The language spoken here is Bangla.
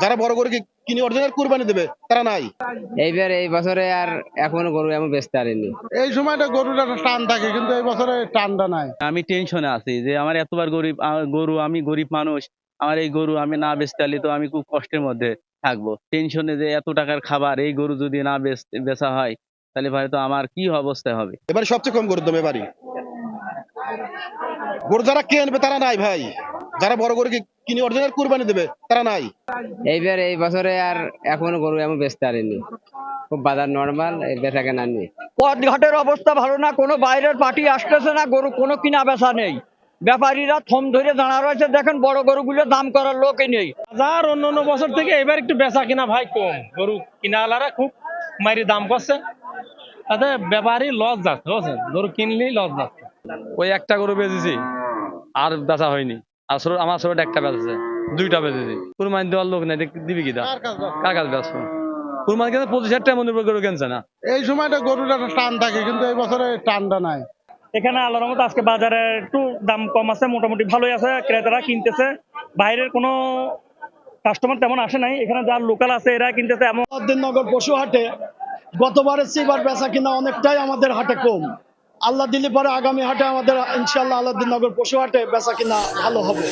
যারা বড় গরু কিনে অরিজিনাল কুরবানি দেবে তারা নাই। এইবার এই বছরে আর এখনো গরু এমন বেচতে পারিনি। এই সময়টা গরুর একটা টান থাকে, কিন্তু এই বছরে টানটা নাই। আমি টেনশনে আছি যে আমার এতবার গরু, আমি গরিব মানুষ, আমার এই গরু আমি না বেচতে পারলে তো আমি খুব কষ্টের মধ্যে থাকবো। টেনশনে যে এত টাকার খাবার এই গরু যদি না বেচা হয় তাহলে ভাই তো আমার কি অবস্থা হবে। এবারে সবচেয়ে কম গরুর দাম এবারে। গরু যারা কিনবে তারা নাই ভাই, যারা বড় গরু কিনে অরিজিনাল কুরবানি দেবে তারা নাই। এইবার এই বছরে আর এখনো গরু এমন বেচতে পারিনি। খুব বাজার নরমাল, বেচা কেনা নেই। পথঘাটের অবস্থা ভালো না, কোনো বাইরের পার্টি আসতেছে না, গরু কোনো কিনা বেচা নেই। ব্যাপারীরা থম ধরে দাঁড়া রয়েছে, দেখেন বড় গরুগুলো দাম করার লোকই নেই। বাজার অন্য বছর থেকে এবার একটু বেচা কিনা ভাই কম, গরু কিনা আলারা খুব মারি দাম করছে, তাতে ব্যাপারী লস যাচ্ছে, বুঝছেন, গরু কিনলেই লস যাচ্ছে। ওই একটা গরু বেচেছি, আর বেচা হয়নি। আর আমার ছোট একটা বেচেছে, দুইটা বেচেছি। কুরবানি দেওয়ার লোক নাই, দিবি কিনা, কার কাছে বেচবো? কুরবানি কিন্তু 25,000 টাকা মনে গরু কিনছে না। এই সময়টা গরুর একটা টান থাকে, কিন্তু এই বছরে টানটা নাই। এখানে আল্লাহর রহমতে আজকে বাজারে একটু দাম কম আছে, মোটামুটি ভালোই আছে, ক্রেতারা কিনতেছে। বাইরের কোনো কাস্টমার তেমন আসে নাই, এখানে যার লোকাল আছে এরা কিনতেছে। এমন আলাউদ্দিননগর পশু হাটে গতবারের চেয়ে এবার বেচা কিনা অনেকটাই আমাদের হাটে কম। আল্লাহ দিলে পরে আগামী হাটে আমাদের ইনশাআল্লাহ আলাউদ্দিননগর পশু হাটে বেচা কিনা ভালো হবে।